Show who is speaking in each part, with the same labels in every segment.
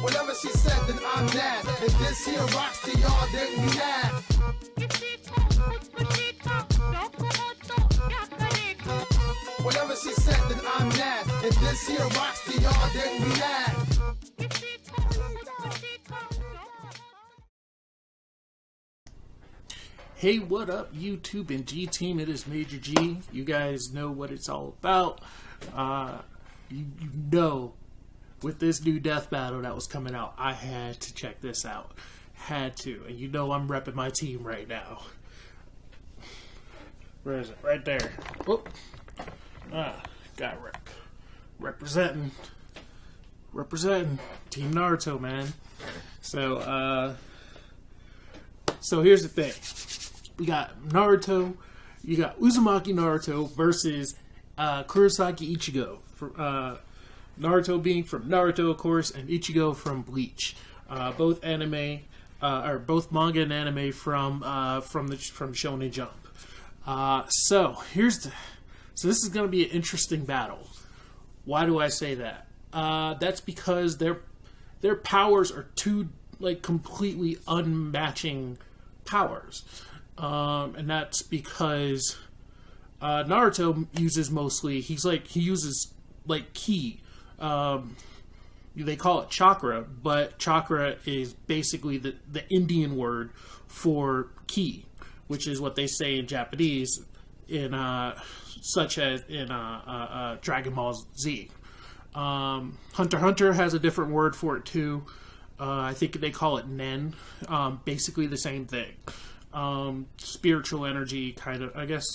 Speaker 1: Whatever she said, then I'm mad. If this here rocks to y'all, then we mad. Whatever she said, then I'm mad. If this here rocks to y'all, then we mad.
Speaker 2: Hey, what up, YouTube and G Team? It is Major G. You guys know what it's all about. You know, with this new death battle that was coming out, I had to check this out. Had to. And you know I'm repping my team right now. Where is it? Right there. Whoop. Got representing Team Naruto, man. So here's the thing. We got Naruto, you got Uzumaki Naruto versus Kurosaki Ichigo. Naruto being from Naruto, of course, and Ichigo from Bleach. Both anime, or both manga and anime from Shonen Jump. So this is going to be an interesting battle. Why do I say that? That's because their powers are two completely unmatching powers. And that's because Naruto uses mostly he uses ki. They call it chakra, but chakra is basically the Indian word for ki, which is what they say in Japanese in such as in Dragon Ball Z. Hunter x Hunter has a different word for it too. I think they call it nen. Basically the same thing. Spiritual energy, kind of, I guess.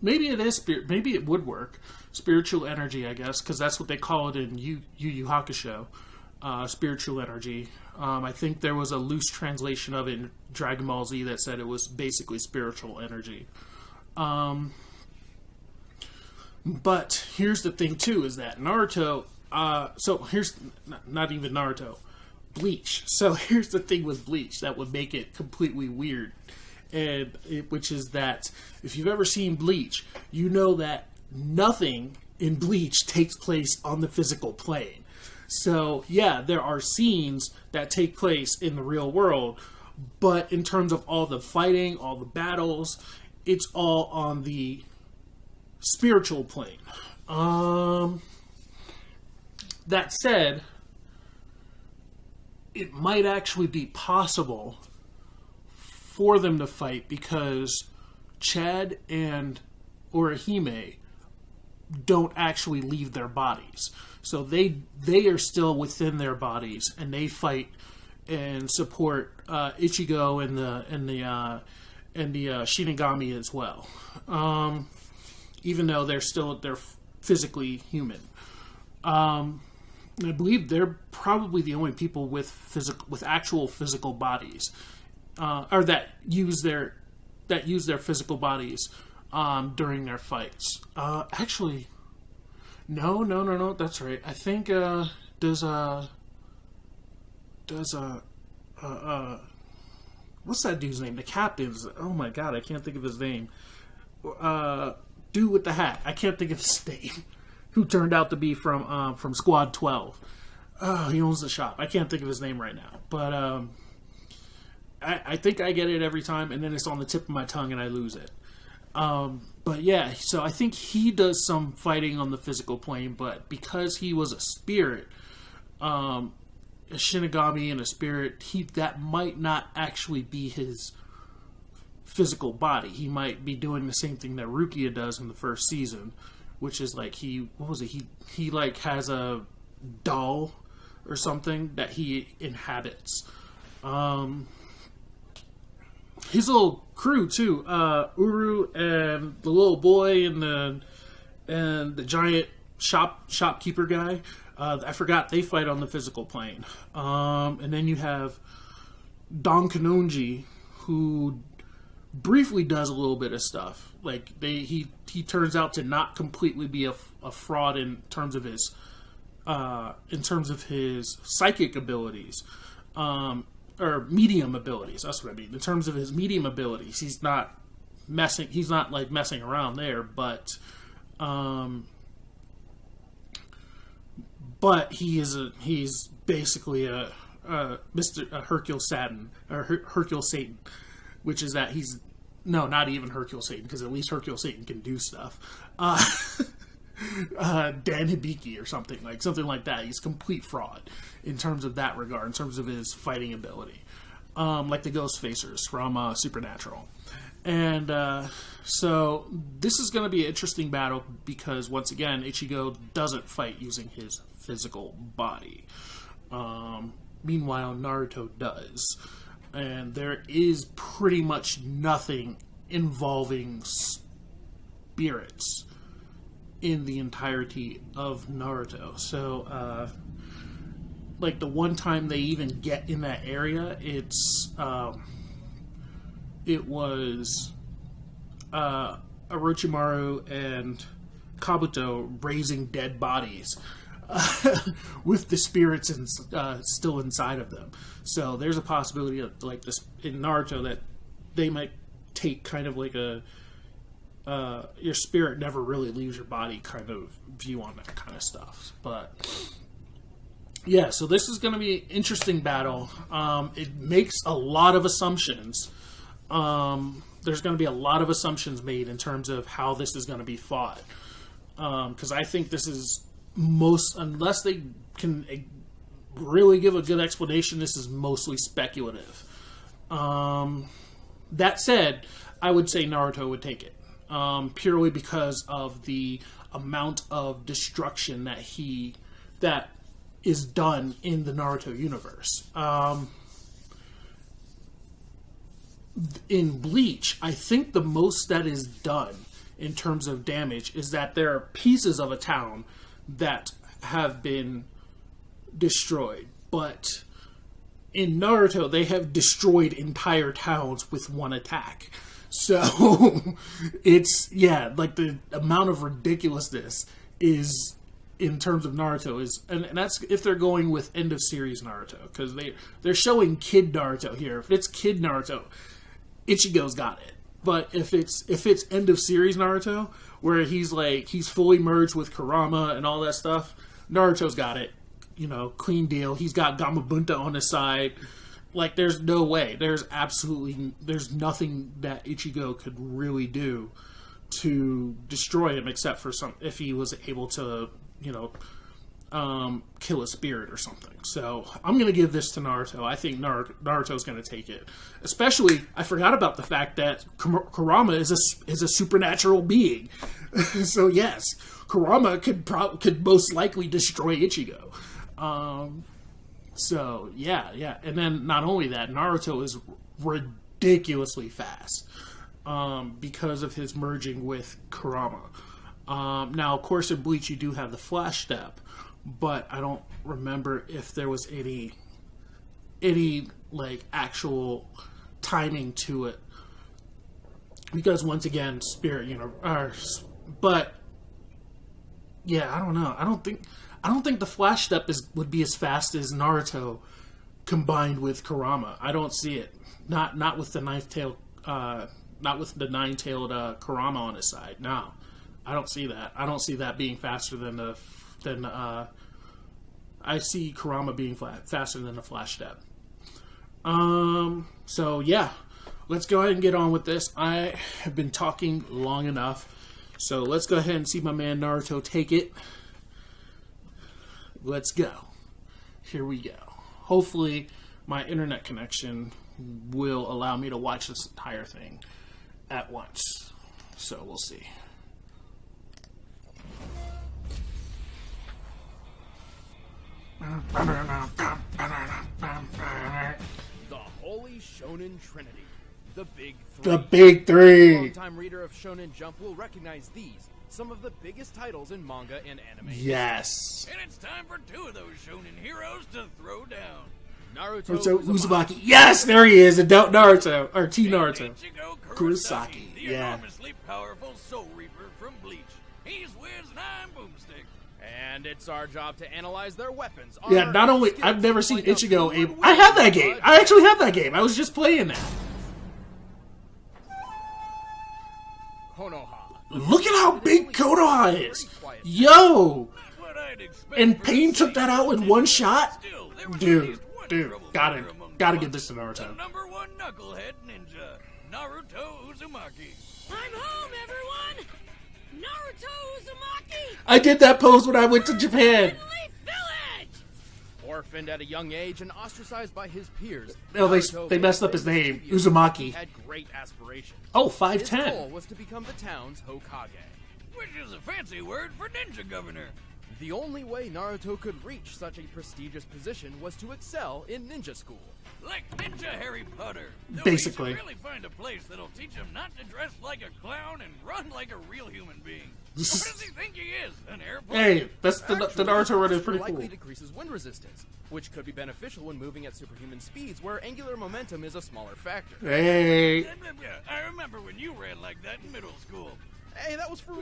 Speaker 2: Maybe it is spirit. Maybe it would work. Spiritual energy, I guess, because that's what they call it in Yu Yu Hakusho. Spiritual energy. I think there was a loose translation of it in Dragon Ball Z that said it was basically spiritual energy. But here's the thing too, is that Naruto. So here's not even Naruto. Bleach. So here's the thing with Bleach that would make it completely weird, which is that if you've ever seen Bleach, you know that nothing in Bleach takes place on the physical plane. So yeah, there are scenes that take place in the real world, but in terms of all the fighting, all the battles, it's all on the spiritual plane. That said, it might actually be possible for them to fight because Chad and Orihime don't actually leave their bodies. So they are still within their bodies, and they fight and support Ichigo and the Shinigami as well. Even though they're physically human. I believe they're probably the only people with actual physical bodies, or that use their physical bodies during their fights. Actually, no, that's right. I think does what's that dude's name? The captain's. Oh my god, I can't think of his name. Dude with the hat. I can't think of his name. Who turned out to be from Squad 12. He owns the shop. I can't think of his name right now. But I think I get it every time, and then it's on the tip of my tongue, and I lose it. But yeah, so I think he does some fighting on the physical plane, but because he was a spirit, a Shinigami and a spirit, that might not actually be his physical body. He might be doing the same thing that Rukia does in the first season, which is he has a doll or something that he inhabits. His little crew too, Uru and the little boy and the giant shopkeeper guy. I forgot they fight on the physical plane. And then you have Don Kanonji, who briefly does a little bit of stuff. He turns out to not completely be a fraud in terms of his psychic abilities, or medium abilities. That's what I mean. In terms of his medium abilities, he's not messing around there. But But he's basically a Hercule Satan, or Hercule Satan, which is that he's not even Hercule Satan, because at least Hercule Satan can do stuff. Dan Hibiki or something like that. He's complete fraud in terms of that regard, in terms of his fighting ability, like the Ghost Facers from Supernatural. And so this is going to be an interesting battle because, once again, Ichigo doesn't fight using his physical body. Meanwhile, Naruto does. And there is pretty much nothing involving spirits in the entirety of Naruto. So, like, the one time they even get in that area, it was Orochimaru and Kabuto raising dead bodies with the spirits still inside of them. So there's a possibility of, like, this in Naruto, that they might take kind of like a your spirit never really leaves your body kind of view on that kind of stuff. But yeah, so this is going to be an interesting battle. It makes a lot of assumptions. There's going to be a lot of assumptions made in terms of how this is going to be fought. Because I think this is unless they can really give a good explanation, this is mostly speculative. That said, I would say Naruto would take it. Purely because of the amount of destruction that is done in the Naruto universe. In Bleach, I think the most that is done in terms of damage is that there are pieces of a town that have been destroyed. But in Naruto, they have destroyed entire towns with one attack. So, like, the amount of ridiculousness is, in terms of Naruto, and that's if they're going with end of series Naruto, because they're showing kid Naruto here. If it's kid Naruto, Ichigo's got it. But if it's end of series Naruto, where he's fully merged with Kurama and all that stuff, Naruto's got it. You know, clean deal. He's got Gamabunta on his side. Like, there's no way. There's nothing that Ichigo could really do to destroy him, except for if he was able to, kill a spirit or something. So I'm going to give this to Naruto. I think Naruto's going to take it. Especially, I forgot about the fact that Kurama is a supernatural being. So yes, Kurama could most likely destroy Ichigo. So yeah. And then not only that, Naruto is ridiculously fast because of his merging with Kurama. Now, of course, in Bleach you do have the flash step, but I don't remember if there was any like actual timing to it, because once again, but yeah, I don't know. I don't think the flash step would be as fast as Naruto combined with Kurama. I don't see it. Not with the nine-tailed Kurama on his side. No, I don't see that. I don't see that being faster than I see Kurama being faster than the flash step. So yeah, let's go ahead and get on with this. I have been talking long enough, so let's go ahead and see my man Naruto take it. Let's go. Here we go. Hopefully my internet connection will allow me to watch this entire thing at once. So we'll see.
Speaker 3: The Holy Shonen Trinity. The Big Three.
Speaker 2: The Big Three.
Speaker 3: A long-time reader of Shonen Jump will recognize these, some of the biggest titles in manga and anime.
Speaker 2: Yes.
Speaker 4: And it's time for two of those shonen heroes to throw down.
Speaker 3: Naruto
Speaker 2: Uzumaki. Yes, there he is. Adult Naruto. Or Teen Naruto.
Speaker 4: Ichigo
Speaker 2: Kurosaki.
Speaker 4: the
Speaker 2: Yeah.
Speaker 4: enormously powerful Soul Reaper from Bleach. He's Wiz and I'm Boomstick.
Speaker 3: And it's our job to analyze their weapons.
Speaker 2: Yeah, not only... I've never seen Ichigo able... I have that game. I actually have that game. I was just playing that.
Speaker 3: Konoha.
Speaker 2: Look at how big Konoha is! Yo!
Speaker 4: What I'd expect
Speaker 2: And
Speaker 4: from
Speaker 2: Pain
Speaker 4: a
Speaker 2: took that out in one shot?
Speaker 4: Still, there was at
Speaker 2: Dude,
Speaker 4: least one
Speaker 2: dude,
Speaker 4: troublemaker among
Speaker 2: gotta
Speaker 4: the
Speaker 2: give this to
Speaker 4: The
Speaker 2: Naruto.
Speaker 4: number one knucklehead ninja, Naruto Uzumaki.
Speaker 5: I'm home, everyone! Naruto Uzumaki!
Speaker 2: I did that pose when I went to Japan!
Speaker 5: Finley Village!
Speaker 3: Orphaned at a young age and ostracized by his peers.
Speaker 2: No,
Speaker 3: Naruto
Speaker 2: they messed up his
Speaker 3: faced
Speaker 2: name,
Speaker 3: fears.
Speaker 2: Uzumaki.
Speaker 3: He had great aspirations.
Speaker 2: Oh,
Speaker 3: His goal
Speaker 2: 5'10".
Speaker 3: was to become the town's Hokage.
Speaker 4: Which is a fancy word for ninja governor.
Speaker 3: The only way Naruto could reach such a prestigious position was to excel in ninja school.
Speaker 4: Like Ninja Harry Potter. Though
Speaker 2: Basically.
Speaker 4: He should really find a place that'll teach him not to dress like a clown and run like a real human being. What does he think he is? An airplane?
Speaker 2: Hey, that's the Naruto run is pretty
Speaker 3: Likely
Speaker 2: cool.
Speaker 3: decreases wind resistance, which could be beneficial when moving at superhuman speeds where angular momentum is a smaller factor.
Speaker 2: Hey.
Speaker 4: Yeah, I remember when you ran like that in middle school.
Speaker 3: Hey, that was for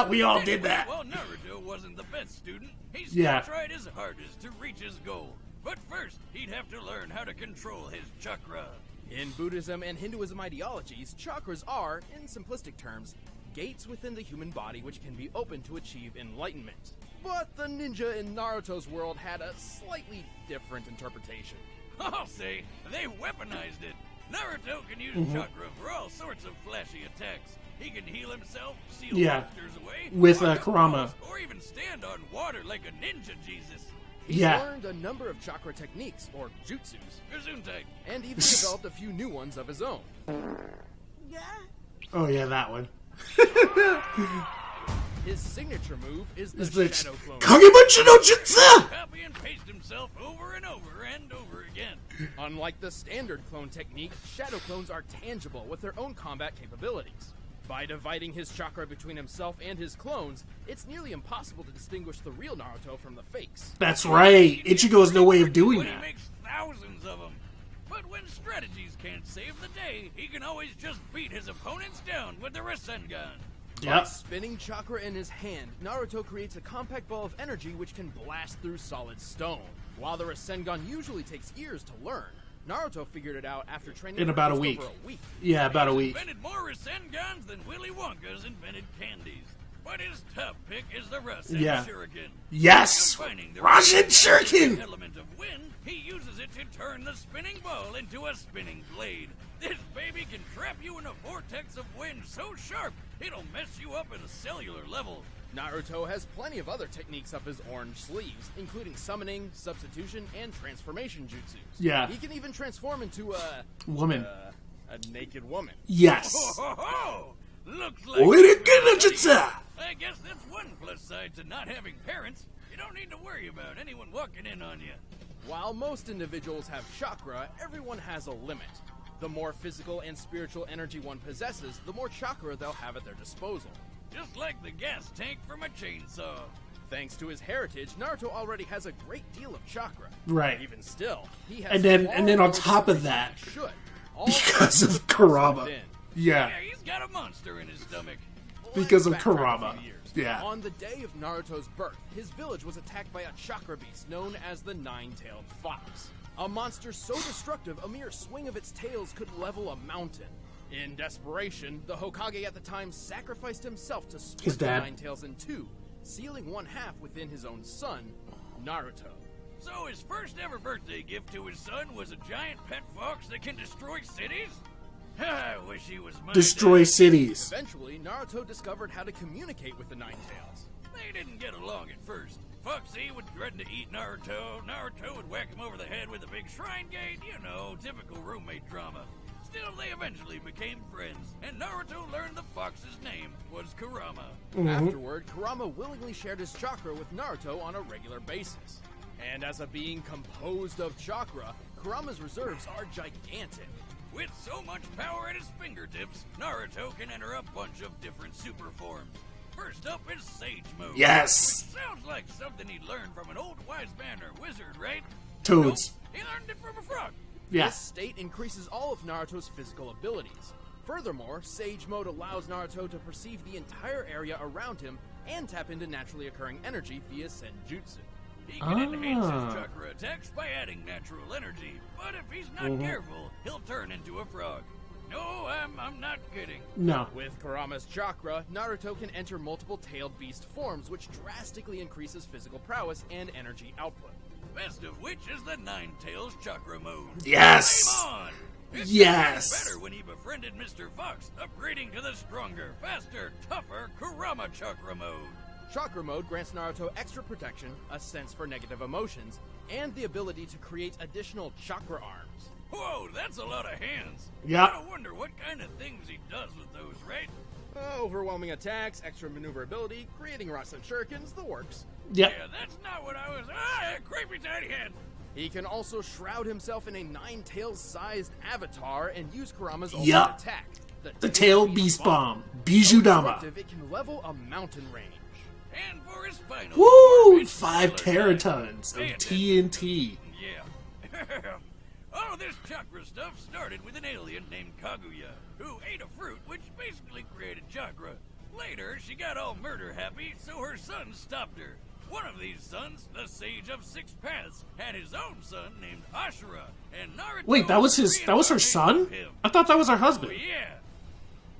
Speaker 2: We all did that.
Speaker 4: Well, Naruto wasn't the best student. He still
Speaker 2: Yeah.
Speaker 4: tried his hardest to reach his goal. But first, he'd have to learn how to control his chakra.
Speaker 3: In Buddhism and Hinduism ideologies, chakras are, in simplistic terms, gates within the human body which can be opened to achieve enlightenment. But the ninja in Naruto's world had a slightly different interpretation.
Speaker 4: I'll say, they weaponized it. Naruto can use chakra for all sorts of flashy attacks. He can heal himself, seal
Speaker 2: Yeah.
Speaker 4: monsters away,
Speaker 2: With,
Speaker 4: walk up
Speaker 2: Kurama.
Speaker 4: walls, or even stand on water like a ninja Jesus.
Speaker 3: He
Speaker 2: Yeah.
Speaker 3: learned a number of chakra techniques, or jutsus,
Speaker 4: Gesundheit.
Speaker 3: and even developed a few new ones of his own.
Speaker 2: Oh yeah, that one.
Speaker 3: His signature move is the
Speaker 2: It's the
Speaker 3: Shadow Clone.
Speaker 2: Kagebunshin no Jutsu!
Speaker 4: Copy and paste himself over and over and over again.
Speaker 3: Unlike the standard clone technique, Shadow Clones are tangible with their own combat capabilities. By dividing his chakra between himself and his clones, it's nearly impossible to distinguish the real Naruto from the fakes.
Speaker 2: That's right. Ichigo has no way of doing
Speaker 4: When he
Speaker 2: that.
Speaker 4: makes thousands of them. But when strategies can't save the day, he can always just beat his opponents down with the Rasengan.
Speaker 3: By
Speaker 2: Yep.
Speaker 3: spinning chakra in his hand, Naruto creates a compact ball of energy which can blast through solid stone. While the Rasengan usually takes years to learn, Naruto figured it out after training
Speaker 2: In
Speaker 3: for
Speaker 2: about a
Speaker 3: just
Speaker 2: week.
Speaker 3: over a week.
Speaker 2: Yeah, about a week.
Speaker 4: Invented more Rasengans than Willy Wonka's invented candies. But his top pick is the Rasen
Speaker 2: Yeah.
Speaker 4: Shuriken.
Speaker 2: Yes!
Speaker 4: Combining the
Speaker 2: Rasen Shuriken!
Speaker 4: element of wind, he uses it to turn the spinning ball into a spinning blade. This baby can trap you in a vortex of wind so sharp, it'll mess you up at a cellular level.
Speaker 3: Naruto has plenty of other techniques up his orange sleeves, including summoning, substitution, and transformation jutsus.
Speaker 2: Yeah.
Speaker 3: He can even transform into
Speaker 2: Woman.
Speaker 3: a naked woman.
Speaker 2: Yes.
Speaker 4: Ho ho ho! Looks like
Speaker 2: Oirikina Jutsu!
Speaker 4: I guess that's one plus side to not having parents. You don't need to worry about anyone walking in on you.
Speaker 3: While most individuals have chakra, everyone has a limit. The more physical and spiritual energy one possesses, the more chakra they'll have at their disposal.
Speaker 4: Just like the gas tank from a chainsaw.
Speaker 3: Thanks to his heritage, Naruto already has a great deal of chakra.
Speaker 2: Right.
Speaker 3: Even still, he has
Speaker 2: And then
Speaker 3: far
Speaker 2: on
Speaker 3: more
Speaker 2: top of
Speaker 3: chakra than
Speaker 2: that,
Speaker 3: he should. All
Speaker 2: Because of
Speaker 3: from
Speaker 2: Kurama.
Speaker 3: within.
Speaker 2: Yeah.
Speaker 4: Yeah, he's got a monster in his stomach.
Speaker 2: Because of
Speaker 3: Let's backtrack a
Speaker 2: Kurama.
Speaker 3: few years.
Speaker 2: Yeah.
Speaker 3: On the day of Naruto's birth, his village was attacked by a chakra beast known as the Nine-Tailed Fox. A monster so destructive, a mere swing of its tails could level a mountain. In desperation, the Hokage at the time sacrificed himself to
Speaker 2: His
Speaker 3: split the
Speaker 2: dad.
Speaker 3: Nine Tails in two, sealing one half within his own son, Naruto.
Speaker 4: So his first ever birthday gift to his son was a giant pet fox that can destroy cities? I wish he was my
Speaker 2: Destroy
Speaker 4: dad.
Speaker 2: cities.
Speaker 3: Eventually, Naruto discovered how to communicate with the Nine Tails.
Speaker 4: They didn't get along at first. Foxy would threaten to eat Naruto. Naruto would whack him over the head with a big shrine gate. You know, typical roommate drama. Still, they eventually became friends, and Naruto learned the fox's name was Kurama.
Speaker 3: Afterward, Kurama willingly shared his chakra with Naruto on a regular basis. And as a being composed of chakra, Kurama's reserves are gigantic.
Speaker 4: With so much power at his fingertips, Naruto can enter a bunch of different super forms. First up is Sage Mode.
Speaker 2: Yes.
Speaker 4: Which sounds like something he'd learned from an old wise man or wizard, right?
Speaker 2: Toads.
Speaker 4: Nope, he learned it from a frog.
Speaker 2: Yeah.
Speaker 3: This state increases all of Naruto's physical abilities. Furthermore, Sage Mode allows Naruto to perceive the entire area around him and tap into naturally occurring energy via Senjutsu.
Speaker 4: He can enhance his chakra attacks by adding natural energy, but if he's not careful, he'll turn into a frog. No, I'm not kidding.
Speaker 2: No.
Speaker 3: With Kurama's chakra, Naruto can enter multiple tailed beast forms, which drastically increases physical prowess and energy output.
Speaker 4: Best of which is the Nine-Tails chakra mode.
Speaker 2: Yes!
Speaker 4: Game on! It's
Speaker 2: Yes!
Speaker 4: better when he befriended Mr. Fox, upgrading to the stronger, faster, tougher Kurama chakra mode.
Speaker 3: Chakra mode grants Naruto extra protection, a sense for negative emotions, and the ability to create additional chakra arms.
Speaker 4: Whoa, that's a lot of hands.
Speaker 2: Yeah.
Speaker 4: I wonder what kind of things he does with those, right?
Speaker 3: Overwhelming attacks, extra maneuverability, creating Rasen shurikens, the works.
Speaker 2: Yep.
Speaker 4: Yeah, that's not what I was. Creepy tiny hand.
Speaker 3: He can also shroud himself in a nine-tails-sized avatar and use Kurama's
Speaker 2: Yup.
Speaker 3: ultimate attack,
Speaker 2: The tail beast bomb.
Speaker 3: So
Speaker 2: Bijudama.
Speaker 3: destructive, it can level a mountain range.
Speaker 4: And for his final
Speaker 2: Woo!
Speaker 4: form, it's
Speaker 2: 5
Speaker 4: still a
Speaker 2: teratons
Speaker 4: Pay
Speaker 2: of
Speaker 4: attention.
Speaker 2: TNT.
Speaker 4: Yeah. All this chakra stuff started with an alien named Kaguya, who ate a fruit which basically created chakra. Later, she got all murder happy, so her son stopped her. One of these sons, the Sage of Six Paths, had his own son named Ashura, and Naruto.
Speaker 2: Wait, that was her
Speaker 4: reincarnated
Speaker 2: son?
Speaker 4: him.
Speaker 2: I thought that was her
Speaker 4: Oh
Speaker 2: husband.
Speaker 4: yeah.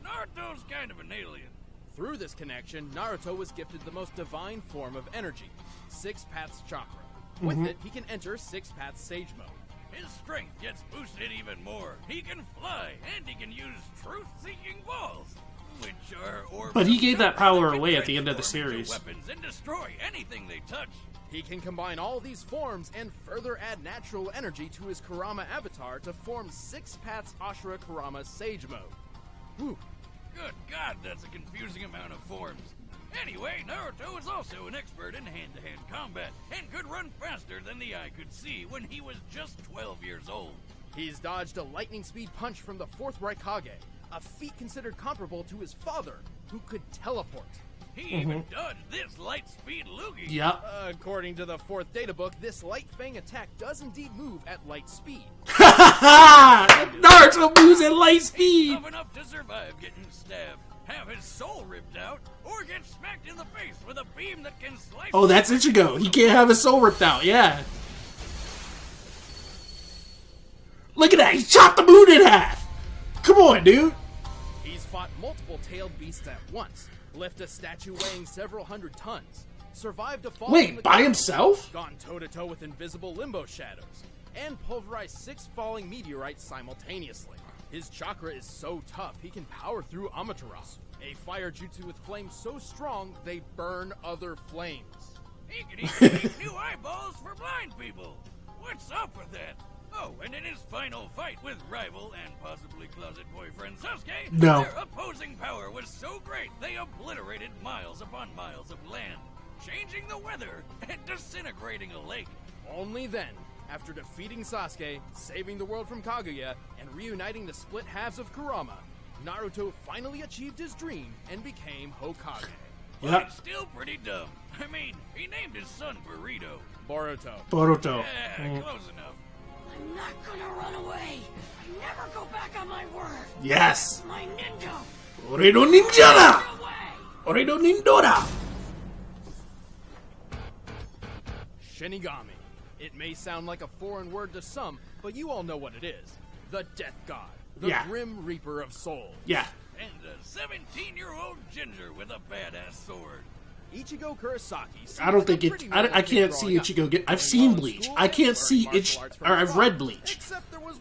Speaker 4: Naruto's kind of an alien.
Speaker 3: Through this connection, Naruto was gifted the most divine form of energy, Six Paths Chakra. With it, he can enter Six Paths Sage Mode.
Speaker 4: His strength gets boosted even more. He can fly, and he can use truth-seeking balls, which are orbs
Speaker 2: But he
Speaker 4: of
Speaker 2: gave that
Speaker 4: chakra
Speaker 2: power
Speaker 4: can
Speaker 2: away at the end of the
Speaker 4: transform into
Speaker 2: series.
Speaker 4: Weapons and destroy anything they touch.
Speaker 3: He can combine all these forms and further add natural energy to his Kurama avatar to form Six Paths Ashura Kurama Sage Mode. Whew.
Speaker 4: Good God, that's a confusing amount of forms. Anyway, Naruto is also an expert in hand-to-hand combat and could run faster than the eye could see when he was just 12 years old.
Speaker 3: He's dodged a lightning speed punch from the fourth Raikage, a feat considered comparable to his father, who could teleport.
Speaker 4: He even dodged this light-speed loogie.
Speaker 2: Yep.
Speaker 3: According to the fourth data book, this light fang attack does indeed move at light speed.
Speaker 2: Naruto moves at light speed.
Speaker 4: Tough enough to survive getting stabbed, have his soul ripped out, or get smacked in the face with a beam that can slice.
Speaker 2: Oh, that's Ichigo. He can't have his soul ripped out. Yeah. Look at that. He chopped the moon in half. Come on, dude.
Speaker 3: He's fought multiple tailed beasts at once, lifted a statue weighing several hundred tons, survived a fall from the
Speaker 2: Wait, by
Speaker 3: clouds,
Speaker 2: himself?
Speaker 3: gone toe-to-toe with invisible limbo shadows, and pulverized 6 falling meteorites simultaneously. His chakra is so tough he can power through Amaterasu, a fire jutsu with flames so strong they burn other flames.
Speaker 4: He can even make new eyeballs for blind people. What's up with that? Oh, and in his final fight with rival and possibly closet boyfriend Sasuke,
Speaker 2: No.
Speaker 4: their opposing power was so great they obliterated miles upon miles of land, changing the weather and disintegrating a lake.
Speaker 3: Only then, after defeating Sasuke, saving the world from Kaguya, and reuniting the split halves of Kurama, Naruto finally achieved his dream and became Hokage.
Speaker 4: But
Speaker 2: Yep.
Speaker 4: it's still pretty dumb. I mean, he named his son Burrito.
Speaker 3: Boruto.
Speaker 2: Boruto.
Speaker 4: Yeah, close enough.
Speaker 5: I'm not gonna run away. I never go back on my word.
Speaker 2: Yes.
Speaker 5: My ninja.
Speaker 2: Ore no ninja da.
Speaker 5: Away.
Speaker 2: Ore no nindora.
Speaker 3: Shinigami. It may sound like a foreign word to some, but you all know what it is. The Death God. The
Speaker 2: Yeah.
Speaker 3: Grim Reaper of Souls.
Speaker 2: Yeah.
Speaker 4: And a 17-year-old ginger with a badass sword.
Speaker 3: Ichigo Kurosaki.
Speaker 2: I don't think it. I can't see Ichigo get. I've seen Bleach. I can't see Ich. Or I've read Bleach.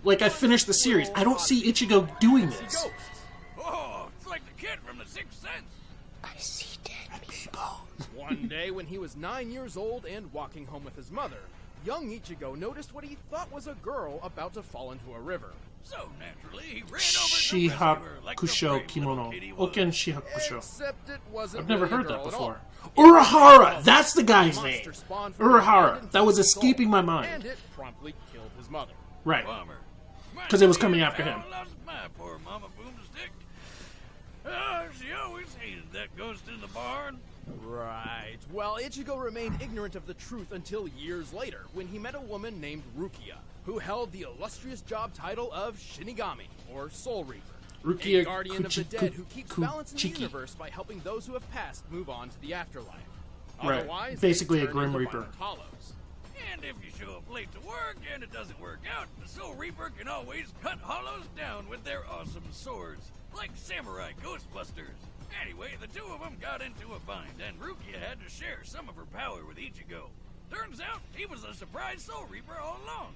Speaker 2: Like I finished the series. I don't see Ichigo doing this.
Speaker 4: Oh, it's like the kid from The Sixth Sense.
Speaker 2: I see dead people.
Speaker 3: One day when he was 9 years old and walking home with his mother, young Ichigo noticed what he thought was a girl about to fall into a river.
Speaker 4: So naturally, he ran over to rescue her like the
Speaker 2: Shihakusho
Speaker 4: brave little
Speaker 2: kimono.
Speaker 4: kid he was.
Speaker 2: Oken Shihakusho.
Speaker 3: Except it wasn't
Speaker 2: I've never
Speaker 3: really a
Speaker 2: heard that
Speaker 3: girl at
Speaker 2: before.
Speaker 3: all.
Speaker 2: Urahara! That's the guy's
Speaker 3: Monster
Speaker 2: name.
Speaker 3: spawned from the
Speaker 2: Urahara.
Speaker 3: abandoned
Speaker 2: That was
Speaker 3: soul,
Speaker 2: escaping my
Speaker 3: and
Speaker 2: mind.
Speaker 3: it promptly killed his mother.
Speaker 2: Right.
Speaker 4: Bummer.
Speaker 2: 'Cause it was coming after him.
Speaker 4: I lost my poor mama boomstick. Oh, she always hated that ghost in the barn.
Speaker 3: Right. Well, Ichigo remained ignorant of the truth until years later, when he met a woman named Rukia, who held the illustrious job title of Shinigami, or Soul Reaper.
Speaker 2: Rukia
Speaker 3: A guardian of the dead who keeps balance in the
Speaker 2: Kuchiki.
Speaker 3: universe by helping those who have passed move on to the afterlife.
Speaker 2: Right.
Speaker 3: Otherwise,
Speaker 2: Basically
Speaker 3: they
Speaker 2: a
Speaker 3: turn
Speaker 2: Grim
Speaker 3: into
Speaker 2: Reaper.
Speaker 3: violent hollows.
Speaker 4: And if you show up late to work and it doesn't work out, the Soul Reaper can always cut hollows down with their awesome swords, like samurai ghostbusters. Anyway, the two of them got into a bind, and Rukia had to share some of her power with Ichigo. Turns out, he was a surprise Soul Reaper all along.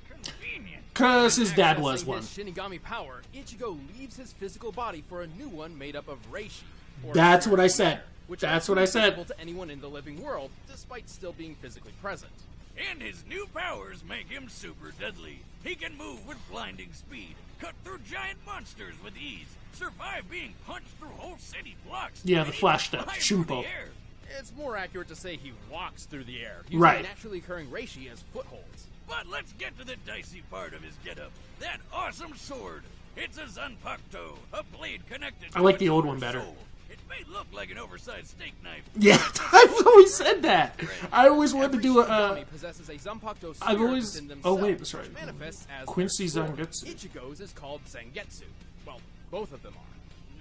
Speaker 4: Convenient.
Speaker 2: Cause his dad was
Speaker 3: Accessing
Speaker 2: one.
Speaker 3: his Shinigami power, Ichigo leaves his physical body for a new one made up of reishi. or
Speaker 2: That's what I
Speaker 3: spiritual
Speaker 2: said.
Speaker 3: matter, which
Speaker 2: That's
Speaker 3: is
Speaker 2: what I said.
Speaker 3: invisible to anyone in the living world, despite still being physically present.
Speaker 4: And his new powers make him super deadly. He can move with blinding speed, cut through giant monsters with ease, survive being punched through whole city blocks.
Speaker 2: Yeah,
Speaker 4: and
Speaker 2: the
Speaker 4: even
Speaker 2: flash step,
Speaker 4: fly through the
Speaker 2: Shunpo.
Speaker 4: air.
Speaker 3: It's more accurate to say he walks through the air, using
Speaker 2: Right.
Speaker 3: naturally occurring reishi as footholds.
Speaker 4: But let's get to the dicey part of his getup. That awesome sword. It's a Zanpakuto, a blade connected
Speaker 2: I like
Speaker 4: to
Speaker 2: the
Speaker 4: its
Speaker 2: old
Speaker 4: inner
Speaker 2: one better.
Speaker 4: soul. It may look like an oversized steak knife.
Speaker 2: Yeah, I've always said that. I always wanted to
Speaker 3: Every
Speaker 2: do a.
Speaker 3: Shinigami possesses a Zanpakuto
Speaker 2: I've
Speaker 3: spirit
Speaker 2: always.
Speaker 3: within
Speaker 2: Oh
Speaker 3: themselves,
Speaker 2: wait, that's
Speaker 3: which
Speaker 2: right.
Speaker 3: manifests as
Speaker 2: Quincy
Speaker 3: their sword.
Speaker 2: Zangetsu.
Speaker 3: Ichigo's is called Zangetsu. Well, both of them are.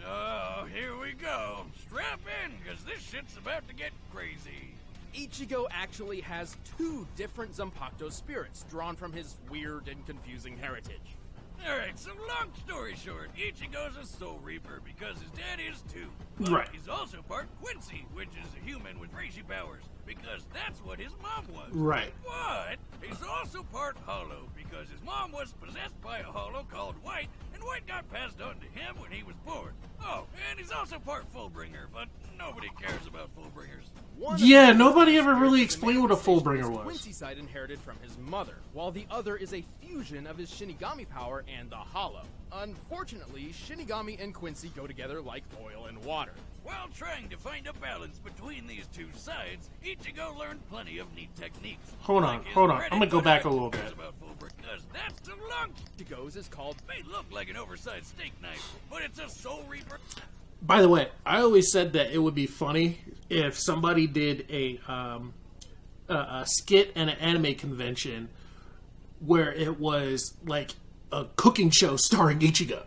Speaker 4: Oh, here we go. Strap in, because this shit's about to get crazy.
Speaker 3: Ichigo actually has two different Zanpakuto spirits drawn from his weird and confusing heritage.
Speaker 4: Alright, so long story short, Ichigo's a Soul Reaper because his dad is too. But
Speaker 2: Right.
Speaker 4: he's also part Quincy, which is a human with reishi powers, because that's what his mom was.
Speaker 2: Right.
Speaker 4: But he's also part Hollow, because his mom was possessed by a Hollow called White, and White got passed on to him when he was born. Oh, and he's also part Fullbringer, but nobody cares about Fullbringers.
Speaker 3: One of
Speaker 2: Yeah,
Speaker 3: Ichigo's
Speaker 2: nobody ever
Speaker 3: spirits
Speaker 2: really
Speaker 3: is a
Speaker 2: explained what a
Speaker 3: manifestation
Speaker 2: Fullbringer
Speaker 3: his
Speaker 2: was.
Speaker 3: Quincy side inherited from his mother, while the other is a fusion of his Shinigami power and the Hollow. Unfortunately, Shinigami and Quincy go together like oil and water.
Speaker 4: While trying to find a balance between these two sides, Ichigo learned plenty of neat techniques.
Speaker 2: Hold on,
Speaker 4: Like his
Speaker 2: hold on.
Speaker 4: bread
Speaker 2: I'm gonna
Speaker 4: and
Speaker 2: go
Speaker 4: butter
Speaker 2: back a little
Speaker 4: techniques
Speaker 2: bit.
Speaker 4: about Fullbringer, because that's too long.
Speaker 3: Ichigo's is called
Speaker 4: May look like an oversized steak knife, but it's a Soul Reaper.
Speaker 2: By the way, I always said that it would be funny if somebody did a skit and an anime convention where it was like a cooking show starring Ichigo.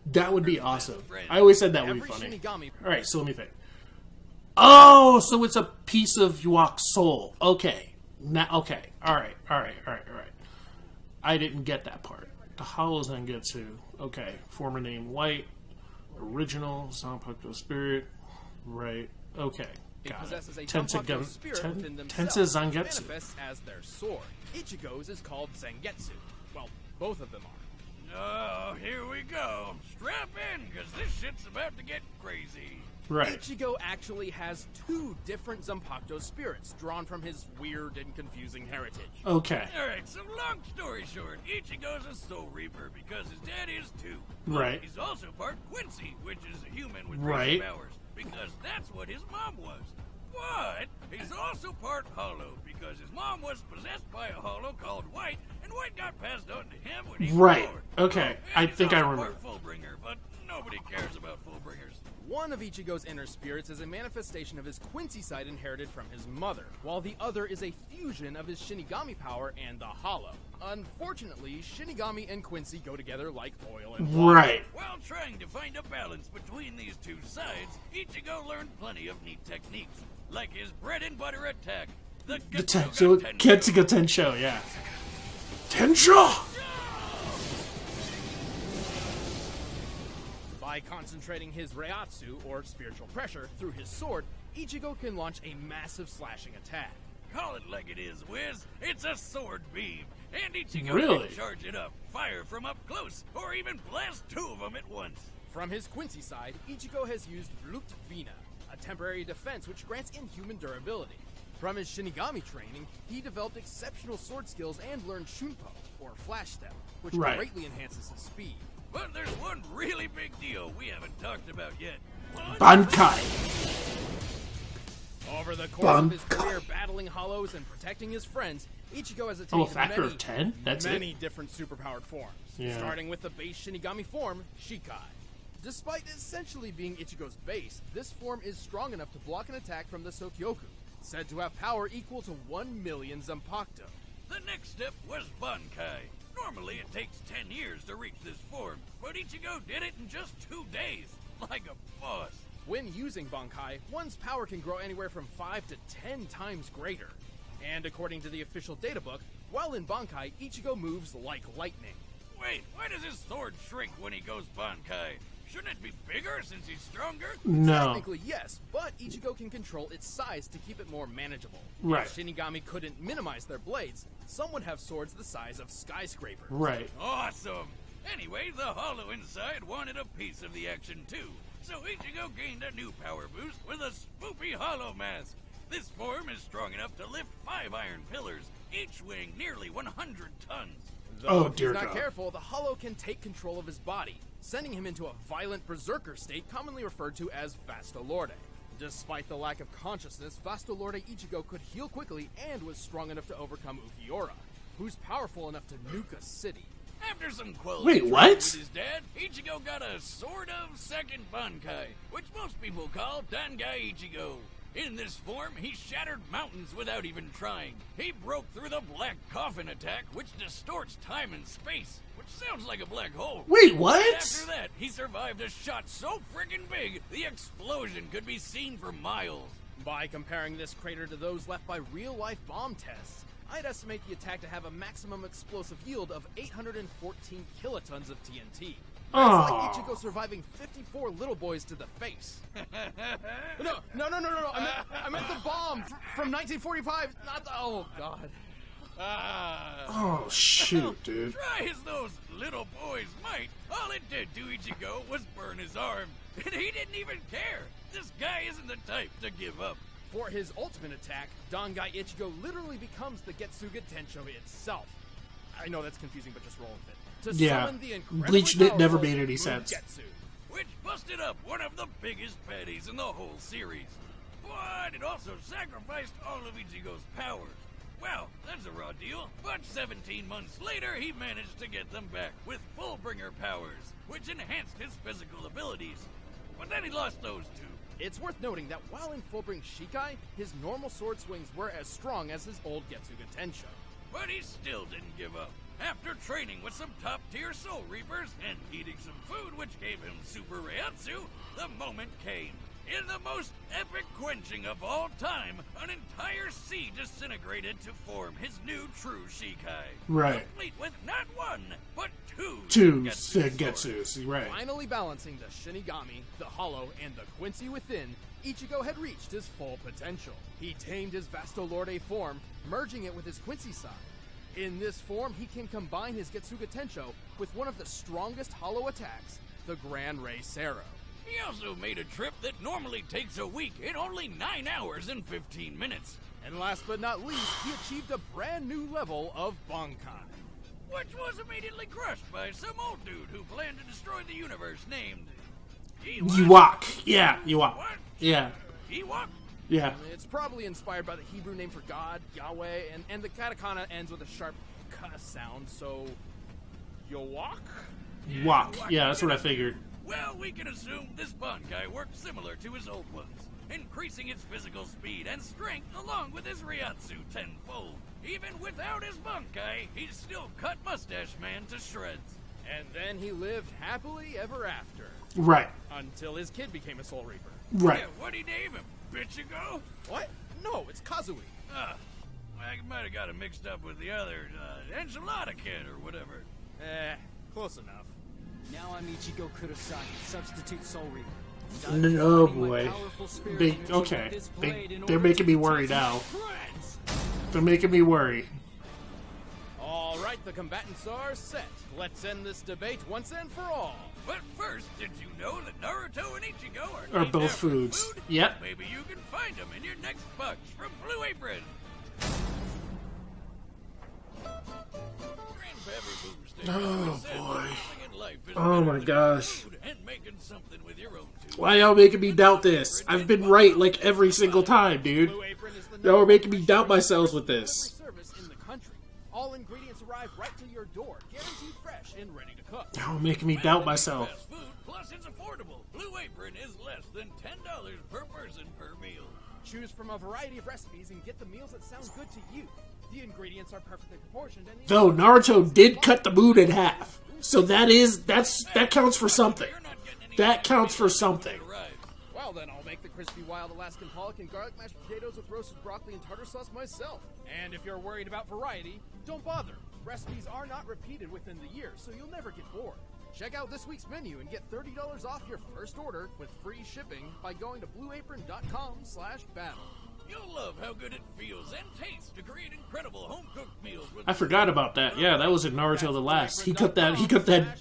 Speaker 2: That would be awesome. I always said that would be
Speaker 3: every
Speaker 2: funny.
Speaker 3: Shinigami.
Speaker 2: All right, so let me think. Oh, so it's a piece of Yuak's soul. Okay. Now, okay. All right. I didn't get that part. The Hollows Zangetsu. Okay. Former name White. Original Zanpakuto spirit. Right. Okay.
Speaker 3: It
Speaker 2: Got
Speaker 3: possesses a
Speaker 2: it.
Speaker 3: Zanpakuto spirit within
Speaker 2: Tense
Speaker 3: themselves,
Speaker 2: Zangetsu.
Speaker 3: manifests as their sword. Ichigo's is called Zangetsu. Well, both of them are.
Speaker 4: Oh, here we go. Strap in, because this shit's about to get crazy.
Speaker 2: Right.
Speaker 3: Ichigo actually has two different Zanpakuto spirits drawn from his weird and confusing heritage.
Speaker 2: Okay.
Speaker 4: Alright, so long story short, Ichigo's a Soul Reaper because his dad is too. But
Speaker 2: Right.
Speaker 4: he's also part Quincy, which is a human with
Speaker 2: Right.
Speaker 4: reishi powers, because that's what his mom was. But he's also part Hollow because his mom was possessed by a Hollow called White, and White got passed on to him when he
Speaker 2: Right.
Speaker 4: was born.
Speaker 2: Okay.
Speaker 4: Oh,
Speaker 2: I
Speaker 4: and he's
Speaker 2: think I
Speaker 4: also
Speaker 2: remember.
Speaker 4: part Fullbringer, but nobody cares about Fullbringers.
Speaker 3: One of Ichigo's inner spirits is a manifestation of his Quincy side inherited from his mother, while the other is a fusion of his Shinigami power and the Hollow. Unfortunately, Shinigami and Quincy go together like oil and water.
Speaker 2: Right.
Speaker 4: While trying to find a balance between these two sides, Ichigo learned plenty of neat techniques, like his bread and butter attack, the
Speaker 2: So
Speaker 4: Getsuga
Speaker 2: Ketsuga Tensho, yeah. Tensho!
Speaker 3: By concentrating his Reiatsu, or spiritual pressure, through his sword, Ichigo can launch a massive slashing attack.
Speaker 4: Call it like it is, Wiz. It's a sword beam. And Ichigo
Speaker 2: Really?
Speaker 4: can charge it up, fire from up close, or even blast two of them at once.
Speaker 3: From his Quincy side, Ichigo has used Blut Vina, a temporary defense which grants inhuman durability. From his Shinigami training, he developed exceptional sword skills and learned Shunpo, or Flash Step, which
Speaker 2: Right.
Speaker 3: greatly enhances his speed.
Speaker 4: But there's one really big deal we haven't talked about yet.
Speaker 2: Bankai.
Speaker 3: Over the course of his
Speaker 2: Bankai.
Speaker 3: career battling hollows and protecting his friends, Ichigo has
Speaker 2: Oh,
Speaker 3: attained
Speaker 2: a factor
Speaker 3: many,
Speaker 2: of 10? That's
Speaker 3: many
Speaker 2: it?
Speaker 3: different superpowered forms,
Speaker 2: Yeah.
Speaker 3: starting with the base Shinigami form, Shikai. Despite essentially being Ichigo's base, this form is strong enough to block an attack from the Sokyoku, said to have power equal to 1 million Zanpakuto.
Speaker 4: The next step was Bankai. Normally it takes 10 years to reach this form, but Ichigo did it in just 2 days, like a boss.
Speaker 3: When using Bankai, one's power can grow anywhere from 5 to 10 times greater. And according to the official data book, while in Bankai, Ichigo moves like lightning.
Speaker 4: Wait, why does his sword shrink when he goes Bankai? Shouldn't it be bigger since he's stronger?
Speaker 2: No.
Speaker 3: Technically, yes, but Ichigo can control its size to keep it more manageable.
Speaker 2: Right.
Speaker 3: If Shinigami couldn't minimize their blades, some would have swords the size of skyscrapers.
Speaker 2: Right.
Speaker 4: Awesome! Anyway, the Hollow inside wanted a piece of the action too, so Ichigo gained a new power boost with a spoopy Hollow mask. This form is strong enough to lift 5 iron pillars, each weighing nearly 100 tons.
Speaker 2: Oh,
Speaker 3: If
Speaker 2: dear
Speaker 3: he's not
Speaker 2: God.
Speaker 3: careful, the Hollow can take control of his body, sending him into a violent berserker state commonly referred to as Vastolorde. Despite the lack of consciousness, Vastolorde Ichigo could heal quickly and was strong enough to overcome Ukiura, who's powerful enough to nuke a city.
Speaker 4: After some quality
Speaker 2: Wait,
Speaker 4: training
Speaker 2: what?
Speaker 4: with his dad, Ichigo got a sort of second Bankai, which most people call Dangai Ichigo. In this form, he shattered mountains without even trying. He broke through the Black Coffin attack, which distorts time and space, which sounds like a black hole.
Speaker 2: Wait, what?
Speaker 4: After that, he survived a shot so friggin' big, the explosion could be seen for miles.
Speaker 3: By comparing this crater to those left by real-life bomb tests, I'd estimate the attack to have a maximum explosive yield of 814 kilotons of TNT. That's like
Speaker 2: Aw.
Speaker 3: Ichigo surviving 54 little boys to the face. No. I meant the bomb from 1945, not the... Oh, God.
Speaker 2: Oh, shoot, dude.
Speaker 4: Try as those little boys might, all it did to Ichigo was burn his arm. And he didn't even care. This guy isn't the type to give up.
Speaker 3: For his ultimate attack, Dangai Ichigo literally becomes the Getsuga Tensho itself. I know that's confusing, but just roll with it. To
Speaker 2: Yeah.
Speaker 3: summon the incredibly
Speaker 2: Bleach never
Speaker 3: powerful
Speaker 2: made any sense.
Speaker 3: Mugetsu.
Speaker 4: Which busted up one of the biggest baddies in the whole series. But it also sacrificed all of Ichigo's powers. Well, that's a raw deal, but 17 months later he managed to get them back with Fullbringer powers, which enhanced his physical abilities. But then he lost those two.
Speaker 3: It's worth noting that while in Fullbring Shikai, his normal sword swings were as strong as his old Getsuga Tensho.
Speaker 4: But he still didn't give up. After training with some top-tier Soul Reapers and eating some food which gave him Super Reiatsu, the moment came. In the most epic quenching of all time, an entire sea disintegrated to form his new true Shikai.
Speaker 2: Right.
Speaker 4: Complete with not one, but two
Speaker 2: Getsus, right.
Speaker 3: Finally balancing the Shinigami, the Hollow, and the Quincy within, Ichigo had reached his full potential. He tamed his Vastolorde form, merging it with his Quincy side. In this form, he can combine his Getsuga Tensho with one of the strongest Hollow attacks, the Gran Rei Sero.
Speaker 4: He also made a trip that normally takes a week in only 9 hours and 15 minutes.
Speaker 3: And last but not least, he achieved a brand new level of Bankai.
Speaker 4: Which was immediately crushed by some old dude who planned to destroy the universe named...
Speaker 2: Ewok. Yeah, Ewok.
Speaker 4: What?
Speaker 2: Yeah,
Speaker 4: Ewok?
Speaker 2: yeah.
Speaker 3: It's probably inspired by the Hebrew name for God, Yahweh, and the katakana ends with a sharp ka sound, so... Yowok?
Speaker 2: Ewok. Yeah, that's what I figured.
Speaker 4: Well, we can assume this Bankai worked similar to his old ones, increasing its physical speed and strength along with his Reiatsu tenfold. Even without his Bankai, he still cut Mustache Man to shreds.
Speaker 3: And then he lived happily ever after.
Speaker 2: Right,
Speaker 3: Until his kid became a Soul Reaper.
Speaker 2: right.
Speaker 4: Yeah, what'd he name him? Bitchigo?
Speaker 3: What? No, it's Kazui.
Speaker 4: I might have got him mixed up with the other, Enchilada Kid or whatever.
Speaker 3: Close enough.
Speaker 6: Now I'm Ichigo Kurosaki, substitute Soul Reaper.
Speaker 2: Oh boy. They're making me worry now. They're making me worry.
Speaker 3: All right, the combatants are set. Let's end this debate once and for all.
Speaker 4: But first, did you know that Naruto and Ichigo
Speaker 2: Are
Speaker 4: named
Speaker 2: both
Speaker 4: after
Speaker 2: foods.
Speaker 4: Food?
Speaker 2: Yep.
Speaker 4: Maybe you can find them in your next box from Blue Apron.
Speaker 2: Oh, boy. Oh,
Speaker 4: Oh
Speaker 2: my gosh.
Speaker 4: And making something with your own too.
Speaker 2: Why y'all making me doubt this? I've been right like every single time, dude.
Speaker 3: Blue Apron is the
Speaker 2: Y'all are making me
Speaker 3: #1
Speaker 2: doubt myself with
Speaker 3: delivery
Speaker 2: this.
Speaker 3: service in the country. All ingredients arrive right to your door, guaranteed fresh and ready to cook.
Speaker 2: Y'all are making me doubt myself.
Speaker 4: Fast food, plus it's affordable. Blue Apron is less than $10 per person per meal.
Speaker 3: Choose from a variety of recipes and get the meals that sound good to you. The ingredients are perfectly proportioned and the
Speaker 2: Though Naruto did cut the moon in half, so that counts for something.
Speaker 4: You're not getting any
Speaker 2: That counts for something.
Speaker 4: arrive.
Speaker 3: Well, then I'll make the crispy wild Alaskan pollock and garlic mashed potatoes with roasted broccoli and tartar sauce myself. And if you're worried about variety, don't bother. Recipes are not repeated within the year, so you'll never get bored. Check out this week's menu and get $30 off your first order with free shipping by going to blueapron.com/battle.
Speaker 4: You'll love how good it feels and tastes to create incredible home-cooked meals with
Speaker 2: I forgot about that. Yeah, that was in Naruto the Last. He cut that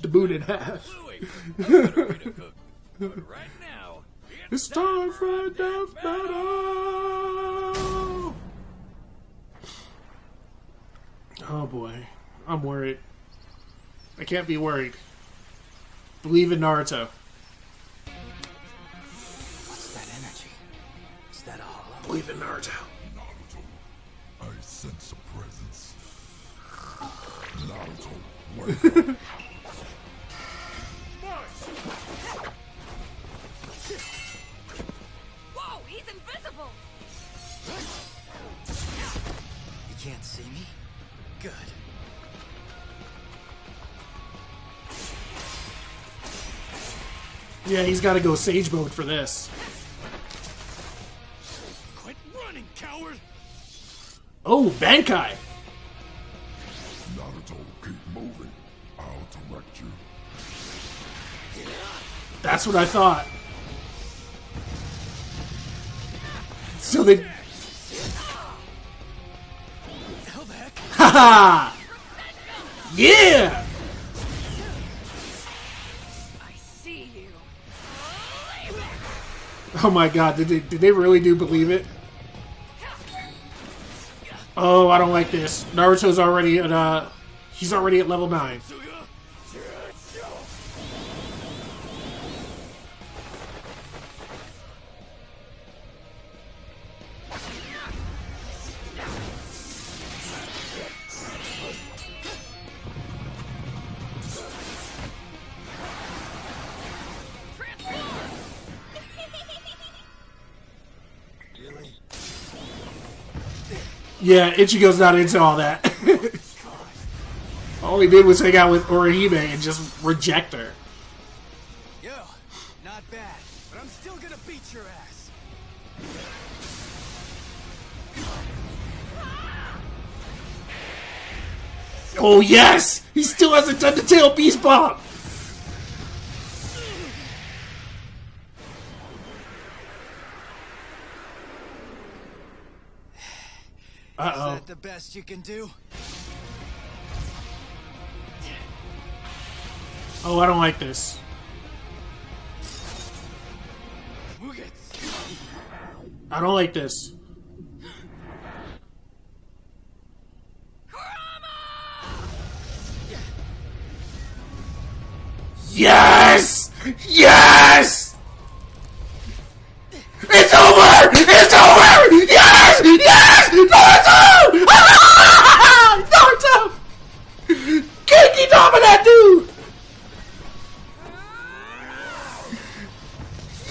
Speaker 2: the moon in half.
Speaker 4: Blue Apron, a better way to cook. But right now,
Speaker 2: It's time for a death battle! Oh boy. I'm worried. I can't be worried. Believe in Naruto.
Speaker 6: What's that energy? Is that a hollow?
Speaker 2: Believe in Naruto.
Speaker 7: Naruto, I sense a presence. Naruto, wake up.
Speaker 5: Whoa, he's invisible!
Speaker 6: You can't see me? Good.
Speaker 2: Yeah, he's got to go Sage mode for this.
Speaker 4: quit running, coward!
Speaker 2: Oh, Bankai!
Speaker 7: Naruto, keep moving. I'll direct you.
Speaker 2: That's what I thought. So they...
Speaker 6: Hell the heck?
Speaker 2: Haha! Yeah!
Speaker 5: I see you.
Speaker 2: Oh my god, did they really do believe it? Oh, I don't like this. Naruto's already at, he's already at level 9. Yeah, Ichigo's not into all that. All he did was hang out with Orihime and just reject her.
Speaker 6: Yo, not bad, but I'm still gonna beat your ass.
Speaker 2: Oh yes! He still hasn't done the tail beast bomb!
Speaker 6: Is
Speaker 2: Uh-oh.
Speaker 6: that the best you can do?
Speaker 2: Oh, I don't like this. I don't like this. Yes! Yes! It's over! It's over! Yes! Yes! Naruto! Ah! Naruto! Genki Dama that dude!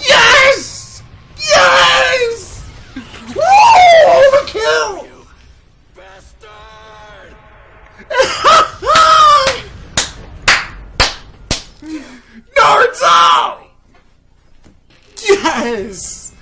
Speaker 2: Yes! Yes! Woo! Overkill!
Speaker 4: Bastard!
Speaker 2: Naruto! Yes!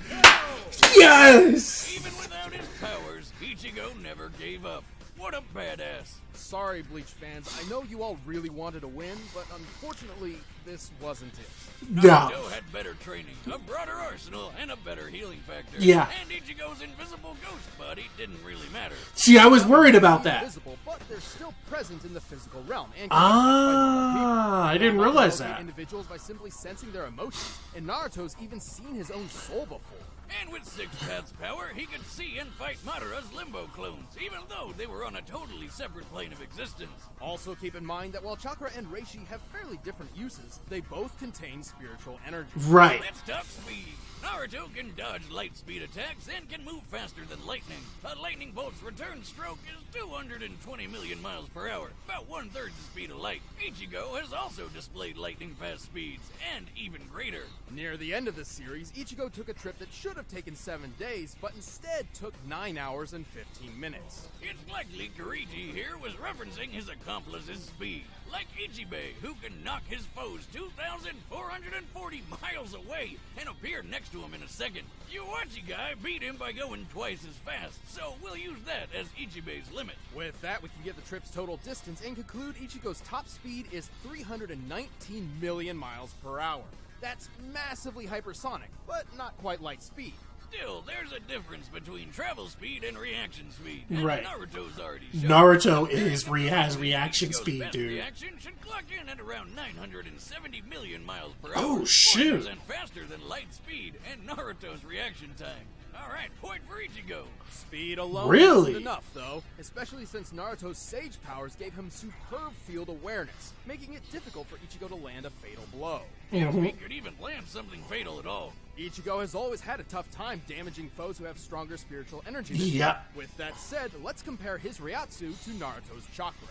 Speaker 2: Yes!
Speaker 4: Even without his powers, Ichigo never gave up. What a badass.
Speaker 3: Sorry, Bleach fans. I know you all really wanted to win, but unfortunately, this wasn't it.
Speaker 2: No.
Speaker 4: Naruto had better training, a broader arsenal, and a better healing factor.
Speaker 2: Yeah.
Speaker 4: And Ichigo's invisible ghost body didn't really matter.
Speaker 2: See, I was worried about that.
Speaker 3: Invisible, but they're still present in the physical realm. And
Speaker 2: I didn't realize that.
Speaker 3: Individuals by simply sensing their emotions, and Naruto's even seen his own soul before.
Speaker 4: And with Six Paths power, he could see and fight Madara's limbo clones, even though they were on a totally separate plane of existence.
Speaker 3: Also keep in mind that while Chakra and Reishi have fairly different uses, they both contain spiritual energy.
Speaker 2: Right.
Speaker 4: Let's talk speed. Naruto can dodge light speed attacks and can move faster than lightning. A lightning bolt's return stroke is 220 million miles per hour, about 1/3 the speed of light. Ichigo has also displayed lightning fast speeds, and even greater.
Speaker 3: Near the end of the series, Ichigo took a trip that should have taken 7 days, but instead took 9 hours and 15 minutes.
Speaker 4: It's likely Kirigi here was referencing his accomplice's speed. Like Ichibe, who can knock his foes 2,440 miles away and appear next to him in a second. Yuachi guy beat him by going twice as fast, so we'll use that as Ichibe's limit.
Speaker 3: With that, we can get the trip's total distance and conclude Ichigo's top speed is 319 million miles per hour. That's massively hypersonic, but not quite light speed.
Speaker 4: Still, there's a difference between travel speed and reaction speed. And
Speaker 2: Right.
Speaker 4: Naruto's already shown.
Speaker 2: Naruto has reaction
Speaker 4: Ichigo's
Speaker 2: speed,
Speaker 4: best
Speaker 2: dude.
Speaker 4: Reaction should clock in at around 970 million miles per hour.
Speaker 2: Oh, shoot.
Speaker 4: 40% faster than light speed and Naruto's reaction time. All right, point for Ichigo.
Speaker 3: Speed alone
Speaker 2: Really?
Speaker 3: isn't enough, though, especially since Naruto's Sage powers gave him superb field awareness, making it difficult for Ichigo to land a fatal blow.
Speaker 4: If he could even land something fatal at all.
Speaker 3: Ichigo has always had a tough time damaging foes who have stronger spiritual energy than him.
Speaker 2: Yep.
Speaker 3: With that said, let's compare his Ryatsu to Naruto's chakra.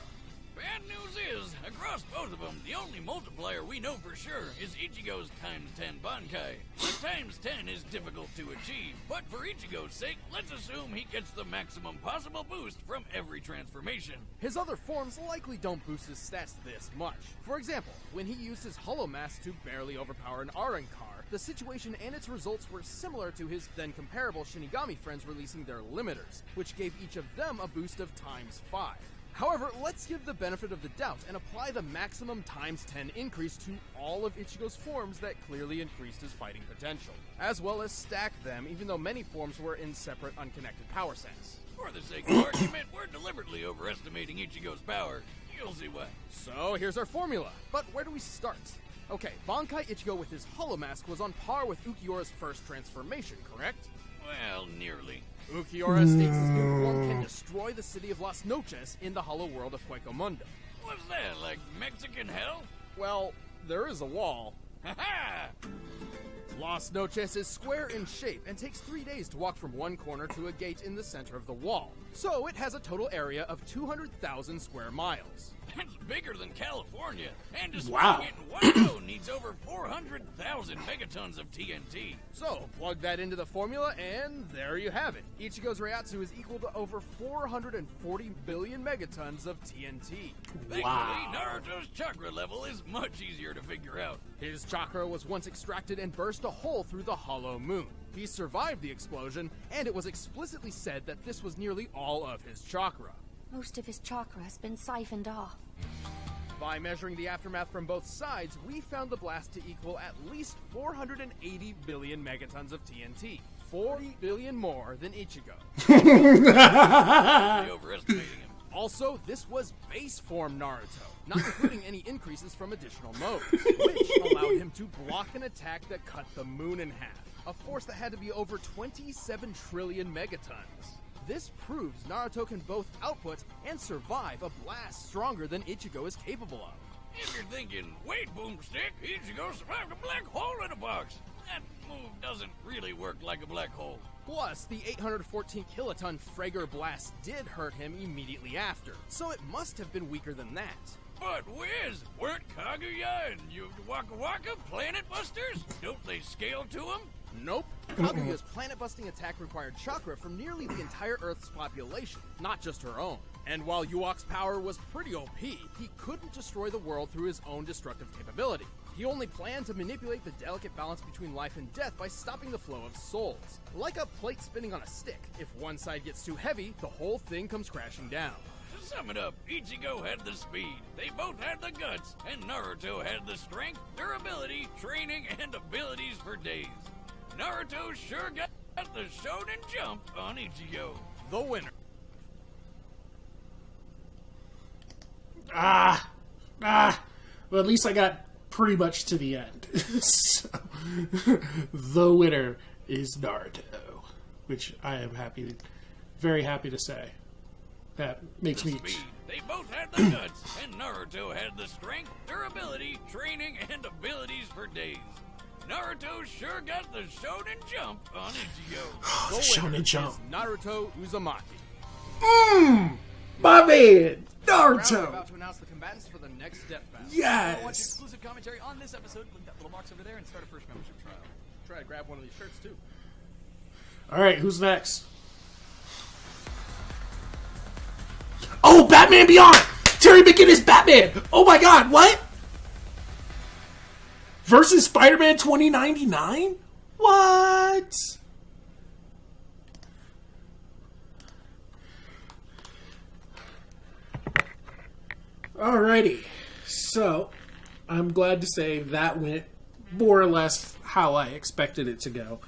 Speaker 4: Bad news is, across both of them, the only multiplier we know for sure is Ichigo's times 10 Bankai. The times 10 is difficult to achieve, but for Ichigo's sake, let's assume he gets the maximum possible boost from every transformation.
Speaker 3: His other forms likely don't boost his stats this much. For example, when he used his Hollow Mask to barely overpower an Arankar, the situation and its results were similar to his then comparable Shinigami friends releasing their limiters, which gave each of them a boost of times 5. However, let's give the benefit of the doubt and apply the maximum times 10 increase to all of Ichigo's forms that clearly increased his fighting potential, as well as stack them even though many forms were in separate unconnected power sets.
Speaker 4: For the sake of argument, we're deliberately overestimating Ichigo's power. You'll see why.
Speaker 3: So here's our formula, but where do we start? Okay, Bankai Ichigo with his Hollow Mask was on par with Ukiyora's first transformation, correct?
Speaker 4: Well, nearly.
Speaker 3: Ukiora states his new form can destroy the city of Las Noches in the hollow world of Huecomundo.
Speaker 4: What's that, like Mexican hell?
Speaker 3: Well, there is a wall.
Speaker 4: Ha-ha!
Speaker 3: Las Noches is square in shape and takes 3 days to walk from one corner to a gate in the center of the wall. So it has a total area of 200,000 square miles.
Speaker 4: That's bigger than California, and just
Speaker 2: Wow.
Speaker 4: putting it in one go needs over 400,000 megatons of TNT.
Speaker 3: So, plug that into the formula, and there you have it. Ichigo's Ryatsu is equal to over 440 billion megatons of TNT.
Speaker 4: Thankfully,
Speaker 2: Wow.
Speaker 4: Naruto's chakra level is much easier to figure out.
Speaker 3: His chakra was once extracted and burst a hole through the hollow moon. He survived the explosion, and it was explicitly said that this was nearly all of his chakra.
Speaker 8: Most of his chakra has been siphoned off.
Speaker 3: By measuring the aftermath from both sides, we found the blast to equal at least 480 billion megatons of TNT. 40 billion more than Ichigo.
Speaker 4: Really overestimating him.
Speaker 3: Also, this was base form Naruto, not including any increases from additional modes, which allowed him to block an attack that cut the moon in half, a force that had to be over 27 trillion megatons. This proves Naruto can both output and survive a blast stronger than Ichigo is capable of.
Speaker 4: If you're thinking, wait, Boomstick, Ichigo survived a black hole in a box. That move doesn't really work like a black hole.
Speaker 3: Plus, the 814 kiloton Frager blast did hurt him immediately after, so it must have been weaker than that.
Speaker 4: But whiz, weren't Kaguya and Waka Waka planet busters? Don't they scale to them?
Speaker 3: Nope. Kaguya's planet-busting attack required chakra from nearly the entire Earth's population, not just her own. And while Yuok's power was pretty OP, he couldn't destroy the world through his own destructive capability. He only planned to manipulate the delicate balance between life and death by stopping the flow of souls. Like a plate spinning on a stick, if one side gets too heavy, the whole thing comes crashing down.
Speaker 4: To sum it up, Ichigo had the speed, they both had the guts, and Naruto had the strength, durability, training, and abilities for days. Naruto sure got the shonen jump on Ichigo.
Speaker 3: The winner.
Speaker 2: Well, at least I got pretty much to the end. So, the winner is Naruto, which I am very happy to say. That makes
Speaker 4: The
Speaker 2: me...
Speaker 4: speed. They both had the guts, and Naruto had the strength, durability, training, and abilities for days. Naruto sure got the shonen jump on Ichigo.
Speaker 2: The
Speaker 3: The winner
Speaker 2: shonen jump.
Speaker 3: is Naruto Uzumaki.
Speaker 2: My man!
Speaker 3: Now we're
Speaker 2: Naruto!
Speaker 3: about to announce the combatants for the next death battle.
Speaker 9: Watch
Speaker 2: Yes!
Speaker 9: exclusive commentary on this episode. Click that little box over there and start a first membership trial.
Speaker 3: Try to grab one of these shirts too.
Speaker 2: Alright, who's next? Oh, Batman Beyond! Terry McGinnis Batman! Oh my god, what? Versus Spider-Man 2099? What? Alrighty. So, I'm glad to say that went more or less how I expected it to go.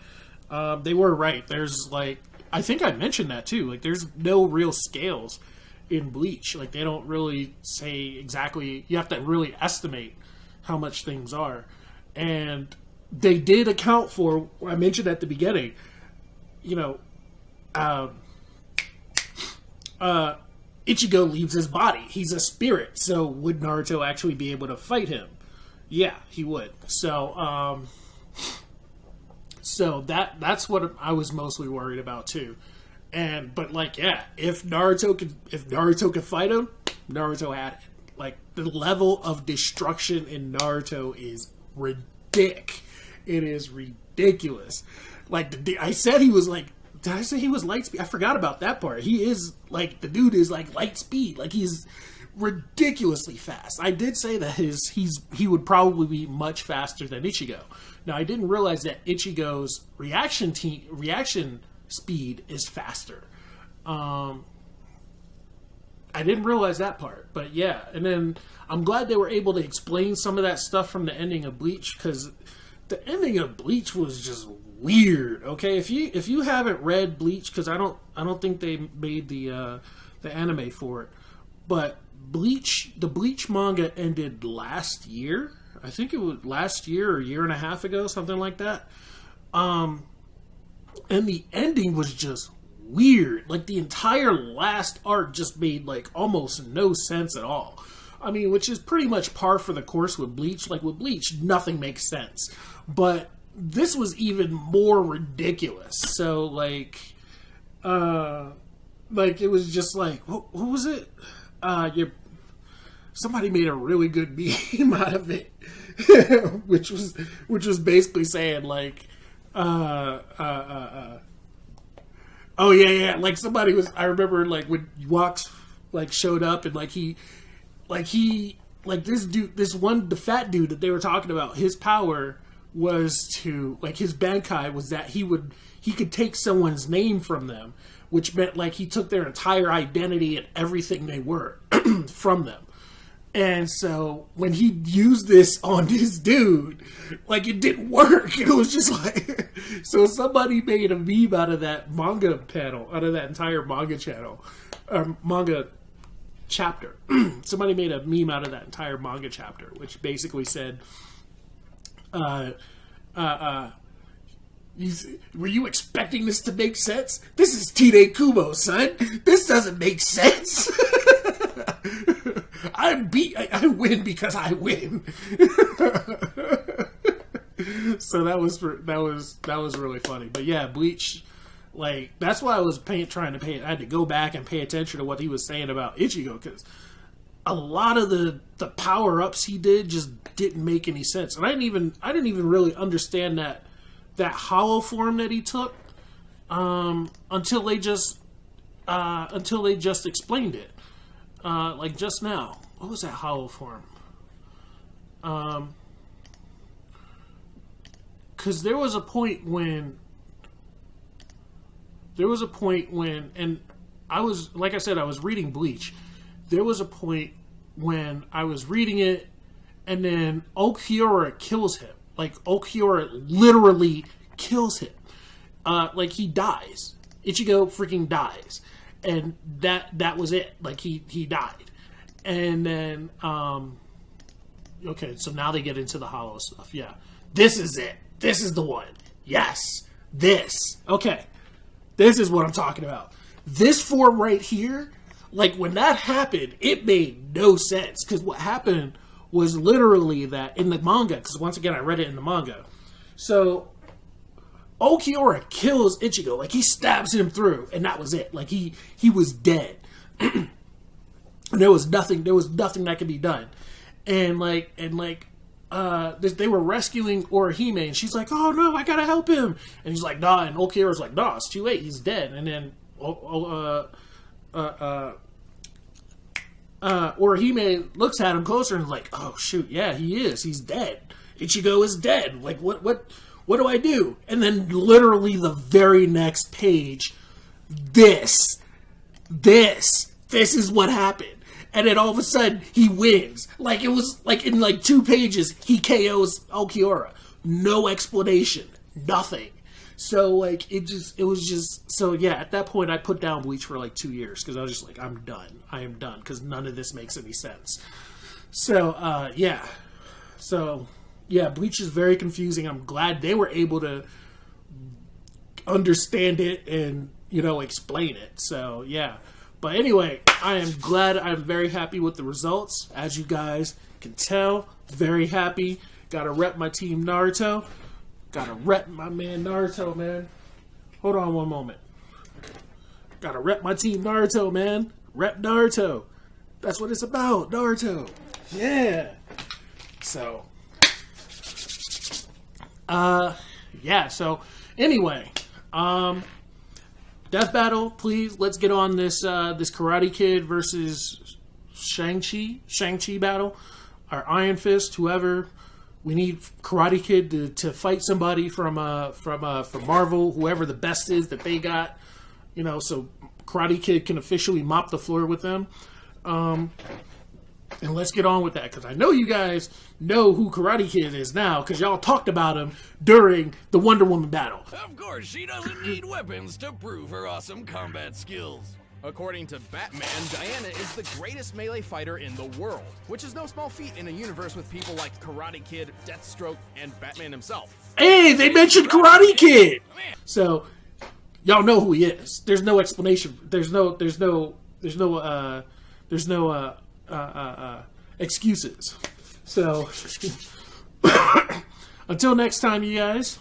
Speaker 2: They were right. There's like, I think I mentioned that too. Like, there's no real scales in Bleach. Like, they don't really say exactly. You have to really estimate how much things are. And they did account for, I mentioned at the beginning, you know, Ichigo leaves his body. He's a spirit. So would Naruto actually be able to fight him? Yeah, he would. So that's what I was mostly worried about too. But like, yeah, if Naruto could fight him, Naruto had it. Like, the level of destruction in Naruto is ridiculous. It is ridiculous. Like, I said he was like, did I say he was light speed? I forgot about that part. He is like, the dude is like light speed. Like, he's ridiculously fast. I did say that he would probably be much faster than Ichigo. Now, I didn't realize that Ichigo's reaction speed is faster. I didn't realize that part, but yeah. And then I'm glad they were able to explain some of that stuff from the ending of Bleach, because the ending of Bleach was just weird. Okay, if you haven't read Bleach, because I don't think they made the anime for it, but the Bleach manga ended last year. I think it was last year or a year and a half ago, something like that. And the ending was just weird. Like, the entire last arc just made like almost no sense at all. I mean, which is pretty much par for the course with Bleach. Like, with Bleach, nothing makes sense. But this was even more ridiculous. So, like it was just like, who was it? Somebody made a really good meme out of it, which was basically saying like, oh yeah, like somebody was. I remember like when Walks like showed up and the fat dude that they were talking about, his power was to, like, his Bankai was that he could take someone's name from them, which meant like he took their entire identity and everything they were from them. And so when he used this on this dude, like, it didn't work. It was just like, so somebody made a meme out of that manga panel, out of that entire manga channel, or manga chapter. Somebody made a meme out of that entire manga chapter, which basically said, were you expecting this to make sense? This is Tide Kubo, son. This doesn't make sense. I win because I win. So that was really funny. But yeah, Bleach, like, that's why I was I had to go back and pay attention to what he was saying about Ichigo, because a lot of the power ups he did just didn't make any sense, and I didn't even really understand that hollow form that he took until they just explained it. Like just now, what was that hollow form? Because there was a point when, and I was, like I said, I was reading Bleach. There was a point when I was reading it, and then Ulquiorra kills him. Like, Ulquiorra literally kills him. Like, he dies. Ichigo freaking dies. And that was it. Like, he died. And then, okay, so now they get into the hollow stuff. Yeah. This is it. This is the one. Yes. This. Okay. This is what I'm talking about. This form right here, like, when that happened, it made no sense. Because what happened was literally that in the manga, because once again, I read it in the manga. So, Ulquiorra kills Ichigo. Like, he stabs him through, and that was it. Like, he was dead. And there was nothing that could be done. And they were rescuing Orihime, and she's like, oh no, I gotta help him. And he's like, nah, and Ulquiorra's like, nah, it's too late, he's dead. And then Orihime looks at him closer and is like, oh shoot, yeah, he is. He's dead. Ichigo is dead. Like, what do I do? And then literally the very next page, this is what happened. And then all of a sudden, he wins. Like, it was, like, in, like, 2 pages, he KOs Ulquiorra. No explanation. Nothing. So, like, it was just, so, yeah, at that point, I put down Bleach for, like, 2 years. Because I was just like, I'm done. I am done. Because none of this makes any sense. So, yeah. So, yeah, Bleach is very confusing. I'm glad they were able to understand it and, you know, explain it. So, yeah. But anyway, I am glad. I'm very happy with the results. As you guys can tell, very happy. Gotta rep my team Naruto. Gotta rep my man Naruto, man. Hold on one moment. Gotta rep my team Naruto, man. Rep Naruto. That's what it's about, Naruto. Yeah. So, yeah, so anyway, Death Battle, please. Let's get on this this Karate Kid versus Shang-Chi battle. Or Iron Fist, whoever. We need Karate Kid to fight somebody from Marvel, whoever the best is that they got. You know, so Karate Kid can officially mop the floor with them. And let's get on with that, because I know you guys know who Karate Kid is now, because y'all talked about him during the Wonder Woman battle.
Speaker 4: Of course, she doesn't need weapons to prove her awesome combat skills.
Speaker 3: According to Batman, Diana is the greatest melee fighter in the world, which is no small feat in a universe with people like Karate Kid, Deathstroke, and Batman himself.
Speaker 2: Hey, they mentioned Karate Kid! So, y'all know who he is. There's no explanation. There's no excuses. So, until next time, you guys,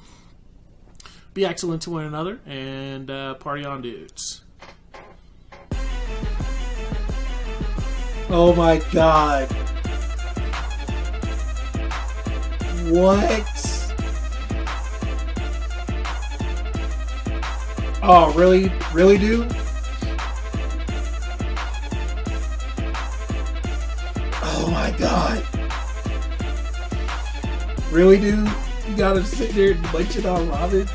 Speaker 2: be excellent to one another, and party on, dudes.
Speaker 10: Oh my god. What? Oh, really? Really, dude? Oh my god. Really, dude? You gotta sit there and munch it on Robin?